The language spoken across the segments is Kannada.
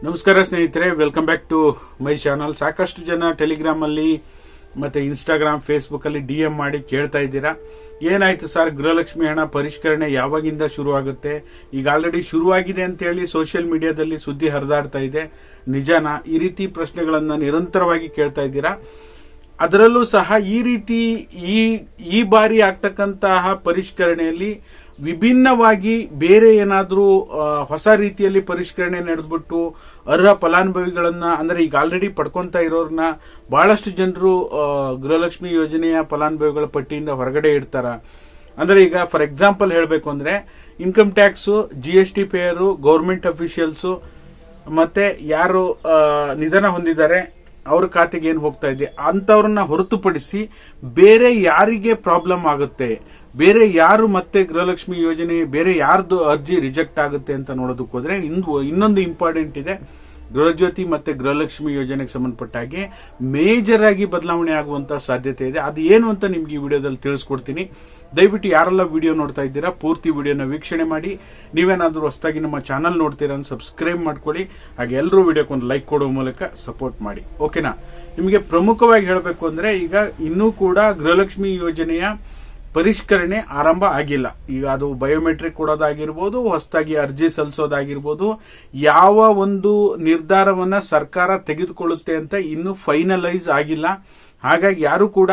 ನಮಸ್ಕಾರ ಸ್ನೇಹಿತರೆ, welcome back to my channel. ಸಾಕಷ್ಟು ಜನ ಟೆಲಿಗ್ರಾಮ್ ಅಲ್ಲಿ ಮತ್ತೆ ಇನ್ಸ್ಟಾಗ್ರಾಮ್, ಫೇಸ್ಬುಕ್ ಅಲ್ಲಿ DM ಮಾಡಿ ಕೇಳ್ತಾ ಇದ್ದೀರಾ, ಏನಾಯ್ತು ಸರ್ ಗೃಹಲಕ್ಷ್ಮಿ ಹಣ ಪರಿಷ್ಕರಣೆ ಯಾವಾಗಿಂದ ಶುರು ಆಗುತ್ತೆ? ಈಗ ಆಲ್ರೆಡಿ ಶುರುವಾಗಿದೆ ಅಂತ ಹೇಳಿ ಸೋಷಿಯಲ್ ಮೀಡಿಯಾದಲ್ಲಿ ಸುದ್ದಿ ಹರಿದಾಡ್ತಾ ಇದೆ, ನಿಜಾನಾ? ಈ ರೀತಿ ಪ್ರಶ್ನೆಗಳನ್ನ ನಿರಂತರವಾಗಿ ಕೇಳ್ತಾ ಇದ್ದೀರಾ. ಅದರಲ್ಲೂ ಸಹ ಈ ರೀತಿ ಈ ಬಾರಿ ಆಗ್ತಕ್ಕಂತಹ ಪರಿಷ್ಕರಣೆಯಲ್ಲಿ ವಿಭಿನ್ನವಾಗಿ ಬೇರೆ ಏನಾದರೂ ಹೊಸ ರೀತಿಯಲ್ಲಿ ಪರಿಷ್ಕರಣೆ ನಡೆದ್ಬಿಟ್ಟು ಅರ್ಹ ಫಲಾನುಭವಿಗಳನ್ನ, ಅಂದ್ರೆ ಈಗ ಆಲ್ರೆಡಿ ಪಡ್ಕೊಂತ ಇರೋರ್ನ ಬಹಳಷ್ಟು ಜನರು ಗೃಹಲಕ್ಷ್ಮಿ ಯೋಜನೆಯ ಫಲಾನುಭವಿಗಳ ಪಟ್ಟಿಯಿಂದ ಹೊರಗಡೆ ಇಡ್ತಾರ. ಅಂದ್ರೆ ಈಗ ಫಾರ್ ಎಕ್ಸಾಂಪಲ್ ಹೇಳಬೇಕು ಅಂದ್ರೆ income tax, GST payer, government officials ಮತ್ತೆ ಯಾರು ನಿಧನ ಹೊಂದಿದ್ದಾರೆ ಅವ್ರ ಖಾತೆಗೆ ಏನ್ ಹೋಗ್ತಾ ಇದೆ ಅಂತವ್ರನ್ನ ಹೊರತುಪಡಿಸಿ ಬೇರೆ ಯಾರಿಗೆ ಪ್ರಾಬ್ಲಮ್ ಆಗುತ್ತೆ, ಬೇರೆ ಯಾರು ಮತ್ತೆ ಗೃಹಲಕ್ಷ್ಮಿ ಯೋಜನೆ ಬೇರೆ ಯಾರ್ದು ಅರ್ಜಿ ರಿಜೆಕ್ಟ್ ಆಗುತ್ತೆ ಅಂತ ನೋಡೋದಕ್ಕೆ ಹೋದ್ರೆ ಇನ್ನೊಂದು ಇಂಪಾರ್ಟೆಂಟ್ ಇದೆ. ಗೃಹಜ್ಯೋತಿ ಮತ್ತೆ ಗೃಹಲಕ್ಷ್ಮಿ ಯೋಜನೆಗೆ ಸಂಬಂಧಪಟ್ಟ ಹಾಗೆ ಮೇಜರ್ ಆಗಿ ಬದಲಾವಣೆ ಆಗುವಂತ ಸಾಧ್ಯತೆ ಇದೆ. ಅದು ಏನು ಅಂತ ನಿಮ್ಗೆ ಈ ವಿಡಿಯೋದಲ್ಲಿ ತಿಳಿಸ್ಕೊಡ್ತೀನಿ. ದಯವಿಟ್ಟು ಯಾರೆಲ್ಲ ವಿಡಿಯೋ ನೋಡ್ತಾ ಇದ್ದೀರಾ ಪೂರ್ತಿ ವಿಡಿಯೋನ ವೀಕ್ಷಣೆ ಮಾಡಿ. ನೀವೇನಾದ್ರೂ ಹೊಸದಾಗಿ ನಮ್ಮ ಚಾನಲ್ ನೋಡ್ತೀರಾ ಸಬ್ಸ್ಕ್ರೈಬ್ ಮಾಡ್ಕೊಳ್ಳಿ. ಹಾಗೆ ಎಲ್ಲರೂ ವಿಡಿಯೋಕ್ಕೊಂದು ಲೈಕ್ ಕೊಡುವ ಮೂಲಕ ಸಪೋರ್ಟ್ ಮಾಡಿ, ಓಕೆನಾ? ನಿಮಗೆ ಪ್ರಮುಖವಾಗಿ ಹೇಳಬೇಕು ಅಂದ್ರೆ ಈಗ ಇನ್ನೂ ಕೂಡ ಗೃಹಲಕ್ಷ್ಮಿ ಯೋಜನೆಯ ಪರಿಷ್ಕರಣೆ ಆರಂಭ ಆಗಿಲ್ಲ. ಈಗ ಅದು ಬಯೋಮೆಟ್ರಿಕ್ ಕೊಡೋದಾಗಿರ್ಬೋದು, ಹೊಸದಾಗಿ ಅರ್ಜಿ ಸಲ್ಲಿಸೋದಾಗಿರ್ಬೋದು, ಯಾವ ಒಂದು ನಿರ್ಧಾರವನ್ನ ಸರ್ಕಾರ ತೆಗೆದುಕೊಳ್ಳುತ್ತೆ ಅಂತ ಇನ್ನೂ ಫೈನಲೈಸ್ ಆಗಿಲ್ಲ. ಹಾಗಾಗಿ ಯಾರು ಕೂಡ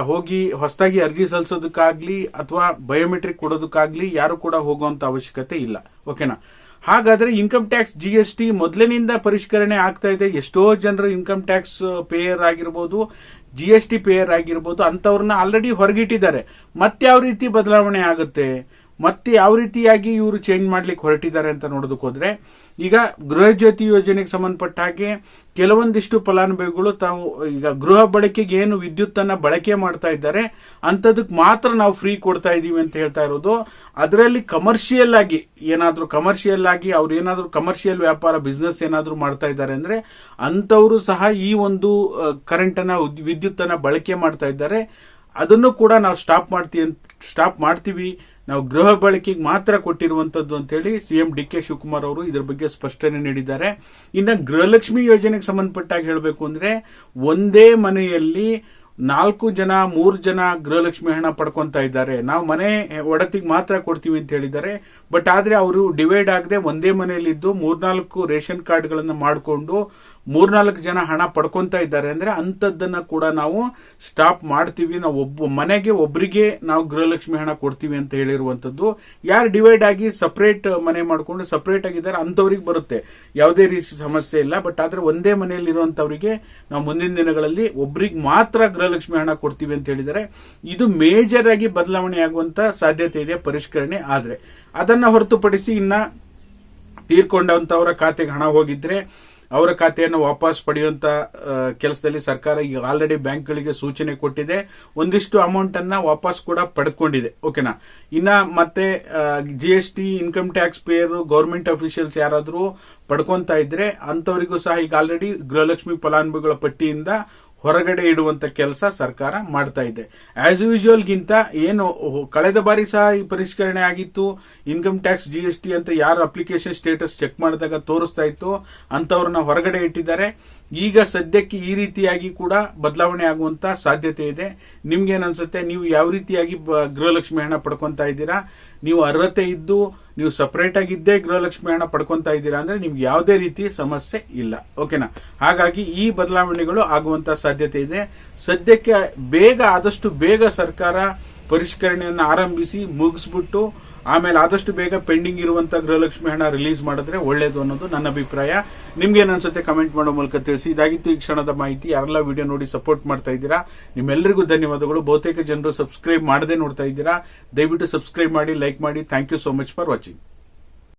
ಹೋಗಿ ಹೊಸದಾಗಿ ಅರ್ಜಿ ಸಲ್ಲಿಸೋದಕ್ಕಾಗ್ಲಿ ಅಥವಾ ಬಯೋಮೆಟ್ರಿಕ್ ಕೊಡೋದಕ್ಕಾಗ್ಲಿ ಯಾರು ಕೂಡ ಹೋಗುವಂತ ಅವಶ್ಯಕತೆ ಇಲ್ಲ, ಓಕೆನಾ? ಹಾಗಾದ್ರೆ ಇನ್ಕಮ್ ಟ್ಯಾಕ್ಸ್, GST ಮೊದಲಿನಿಂದ ಪರಿಷ್ಕರಣೆ ಆಗ್ತಾ ಇದೆ. ಎಷ್ಟೋ ಜನರು ಇನ್ಕಮ್ ಟ್ಯಾಕ್ಸ್ ಪೇಯರ್ ಆಗಿರ್ಬೋದು, GST ಪೇಯರ್ ಆಗಿರ್ಬೋದು, ಅಂತವ್ರನ್ನ ಆಲ್ರೆಡಿ ಹೊರಗಿಟ್ಟಿದ್ದಾರೆ. ಮತ್ತೆ ಯಾವ ರೀತಿ ಬದಲಾವಣೆ ಆಗುತ್ತೆ, ಮತ್ತೆ ಯಾವ ರೀತಿಯಾಗಿ ಇವರು ಚೇಂಜ್ ಮಾಡ್ಲಿಕ್ಕೆ ಹೊರಟಿದ್ದಾರೆ ಅಂತ ನೋಡೋದಕ್ಕೆ ಹೋದ್ರೆ ಈಗ ಗೃಹಜ್ಯೋತಿ ಯೋಜನೆಗೆ ಸಂಬಂಧಪಟ್ಟ ಹಾಗೆ ಕೆಲವೊಂದಿಷ್ಟು ಫಲಾನುಭವಿಗಳು ತಾವು ಈಗ ಗೃಹ ಬಳಕೆಗೆ ಏನು ವಿದ್ಯುತ್ ಅನ್ನ ಬಳಕೆ ಮಾಡ್ತಾ ಇದ್ದಾರೆ ಅಂತದಕ್ಕೆ ಮಾತ್ರ ನಾವು ಫ್ರೀ ಕೊಡ್ತಾ ಇದೀವಿ ಅಂತ ಹೇಳ್ತಾ ಇರೋದು. ಅದರಲ್ಲಿ ಕಮರ್ಷಿಯಲ್ ಆಗಿ ಅವ್ರು ಏನಾದ್ರೂ ಕಮರ್ಷಿಯಲ್ ವ್ಯಾಪಾರ ಬಿಸ್ನೆಸ್ ಏನಾದ್ರೂ ಮಾಡ್ತಾ ಇದ್ದಾರೆ ಅಂದ್ರೆ ಅಂತವರು ಸಹ ಈ ಒಂದು ಕರೆಂಟ್ ಅನ್ನ, ವಿದ್ಯುತ್ ಅನ್ನ ಬಳಕೆ ಮಾಡ್ತಾ ಇದ್ದಾರೆ. ಅದನ್ನು ಕೂಡ ನಾವು ಸ್ಟಾಪ್ ಮಾಡ್ತೀವಿ, ನಾವು ಗೃಹ ಬಳಕೆಗೆ ಮಾತ್ರ ಕೊಟ್ಟಿರುವಂತದ್ದು ಅಂತ ಹೇಳಿ CM DK ಶಿವಕುಮಾರ್ ಅವರು ಇದರ ಬಗ್ಗೆ ಸ್ಪಷ್ಟನೆ ನೀಡಿದ್ದಾರೆ. ಇನ್ನು ಗೃಹಲಕ್ಷ್ಮಿ ಯೋಜನೆಗೆ ಸಂಬಂಧಪಟ್ಟಾಗ ಹೇಳಬೇಕು ಅಂದ್ರೆ ಒಂದೇ ಮನೆಯಲ್ಲಿ 3 ಜನ ಗೃಹಲಕ್ಷ್ಮಿ ಹಣ ಪಡ್ಕೊಂತ ಇದ್ದಾರೆ. ನಾವು ಮನೆ ಒಡತಿಗೆ ಮಾತ್ರ ಕೊಡ್ತೀವಿ ಅಂತ ಹೇಳಿದ್ದಾರೆ. ಬಟ್ ಆದ್ರೆ ಅವರು ಡಿವೈಡ್ ಆಗದೆ ಒಂದೇ ಮನೆಯಲ್ಲಿದ್ದು 3-4 ರೇಷನ್ ಕಾರ್ಡ್ಗಳನ್ನ ಮಾಡಿಕೊಂಡು 3-4 ಜನ ಹಣ ಪಡ್ಕೊಂತ ಇದ್ದಾರೆ ಅಂದ್ರೆ ಅಂತದನ್ನ ಕೂಡ ನಾವು ಸ್ಟಾಪ್ ಮಾಡ್ತೀವಿ. ನಾವು ಮನೆಗೆ ಒಬ್ಬರಿಗೆ ನಾವು ಗೃಹಲಕ್ಷ್ಮಿ ಹಣ ಕೊಡ್ತೀವಿ ಅಂತ ಹೇಳಿರುವಂತದ್ದು. ಯಾರು ಡಿವೈಡ್ ಆಗಿ ಸಪರೇಟ್ ಮನೆ ಮಾಡ್ಕೊಂಡು ಸಪರೇಟ್ ಆಗಿದ್ದಾರೆ ಅಂತವ್ರಿಗೆ ಬರುತ್ತೆ, ಯಾವುದೇ ರೀತಿ ಸಮಸ್ಯೆ ಇಲ್ಲ. ಬಟ್ ಆದ್ರೆ ಒಂದೇ ಮನೆಯಲ್ಲಿ ಇರುವಂತವರಿಗೆ ನಾವು ಮುಂದಿನ ದಿನಗಳಲ್ಲಿ ಒಬ್ಬರಿಗೆ ಮಾತ್ರ ಗೃಹಲಕ್ಷ್ಮಿ ಹಣ ಕೊಡ್ತೀವಿ ಅಂತ ಹೇಳಿದರೆ ಇದು ಮೇಜರ್ ಆಗಿ ಬದಲಾವಣೆ ಆಗುವಂತ ಸಾಧ್ಯತೆ ಇದೆ ಪರಿಷ್ಕರಣೆ ಆದ್ರೆ. ಅದನ್ನ ಹೊರತುಪಡಿಸಿ ಇನ್ನ ತೀರ್ಕೊಂಡಂತವರ ಖಾತೆಗೆ ಹಣ ಹೋಗಿದ್ರೆ ಅವರ ಖಾತೆಯನ್ನು ವಾಪಸ್ ಪಡೆಯುವಂತ ಕೆಲಸದಲ್ಲಿ ಸರ್ಕಾರ ಈಗ ಆಲ್ರೆಡಿ ಬ್ಯಾಂಕ್ಗಳಿಗೆ ಸೂಚನೆ ಕೊಟ್ಟಿದೆ. ಒಂದಿಷ್ಟು ಅಮೌಂಟ್ ಅನ್ನ ವಾಪಸ್ ಕೂಡ ಪಡೆದುಕೊಂಡಿದೆ, ಓಕೆನಾ? ಇನ್ನ ಮತ್ತೆ GST, income tax pair, government officials ಯಾರಾದ್ರೂ ಪಡ್ಕೊಂತ ಇದ್ರೆ ಅಂತವರಿಗೂ ಸಹ ಈಗ ಆಲ್ರೆಡಿ ಗೃಹಲಕ್ಷ್ಮಿ ಫಲಾನುಭವಿಗಳ ಪಟ್ಟಿಯಿಂದ ಹೊರಗಡೆ ಇಡುವಂತ ಕೆಲಸ ಸರ್ಕಾರ ಮಾಡ್ತಾ ಇದೆ. ಆಸ್ ಯೂಶುವಲ್ ಗಿಂತ ಏನು ಕಳೆದ ಬಾರಿ ಸಹ ಈ ಪರಿಷ್ಕರಣೆ ಆಗಿತ್ತು. ಇನ್ಕಮ್ ಟ್ಯಾಕ್ಸ್, GST ಅಂತ ಯಾರು ಅಪ್ಲಿಕೇಶನ್ ಸ್ಟೇಟಸ್ ಚೆಕ್ ಮಾಡಿದಾಗ ತೋರಿಸ್ತಾ ಇತ್ತು ಅಂತವ್ರನ್ನ ಹೊರಗಡೆ ಇಟ್ಟಿದ್ದಾರೆ. ಈಗ ಸದ್ಯಕ್ಕೆ ಈ ರೀತಿಯಾಗಿ ಕೂಡ ಬದಲಾವಣೆ ಆಗುವಂತ ಸಾಧ್ಯತೆ ಇದೆ. ನಿಮ್ಗೇನ್ ಅನ್ಸುತ್ತೆ? ನೀವು ಯಾವ ರೀತಿಯಾಗಿ ಗೃಹಲಕ್ಷ್ಮಿ ಹಣ ಪಡ್ಕೊಂತ ಇದ್ದೀರಾ? ನೀವು ಅರ್ಹತೆ ಇದ್ದು ನೀವು ಸಪರೇಟ್ ಆಗಿದ್ದೇ ಗೃಹಲಕ್ಷ್ಮಿ ಹಣ ಪಡ್ಕೊಂತ ಇದ್ದೀರಾ ಅಂದ್ರೆ ನಿಮ್ಗೆ ಯಾವುದೇ ರೀತಿ ಸಮಸ್ಯೆ ಇಲ್ಲ, ಓಕೆನಾ? ಹಾಗಾಗಿ ಈ ಬದಲಾವಣೆಗಳು ಆಗುವಂತ ಸಾಧ್ಯತೆ ಇದೆ. ಸದ್ಯಕ್ಕೆ ಆದಷ್ಟು ಬೇಗ ಸರ್ಕಾರ ಪರಿಷ್ಕರಣೆಯನ್ನು ಆರಂಭಿಸಿ ಮುಗಿಸ್ಬಿಟ್ಟು ಆಮೇಲೆ ಆದಷ್ಟು ಬೇಗ ಪೆಂಡಿಂಗ್ ಇರುವಂತ ಗೃಹಲಕ್ಷ್ಮಿ ಹಣ ರಿಲೀಸ್ ಮಾಡಿದ್ರೆ ಒಳ್ಳೇದು ಅನ್ನೋದು ನನ್ನ ಅಭಿಪ್ರಾಯ. ನಿಮ್ಗೆ ಏನ್ಸುತ್ತೆ ಕಮೆಂಟ್ ಮಾಡೋ ಮೂಲಕ ತಿಳಿಸಿ. ಇದಾಗಿತ್ತು ಈ ಕ್ಷಣದ ಮಾಹಿತಿ. ಯಾರೆಲ್ಲ ವಿಡಿಯೋ ನೋಡಿ ಸಪೋರ್ಟ್ ಮಾಡ್ತಾ ಇದ್ದೀರಾ ನಿಮ್ಮೆಲ್ಲರಿಗೂ ಧನ್ಯವಾದಗಳು. ಬಹುತೇಕ ಜನರು ಸಬ್ಸ್ಕ್ರೈಬ್ ಮಾಡದೆ ನೋಡ್ತಾ ಇದ್ದೀರಾ, ದಯವಿಟ್ಟು ಸಬ್ಸ್ಕ್ರೈಬ್ ಮಾಡಿ, ಲೈಕ್ ಮಾಡಿ. Thank you so much for watching.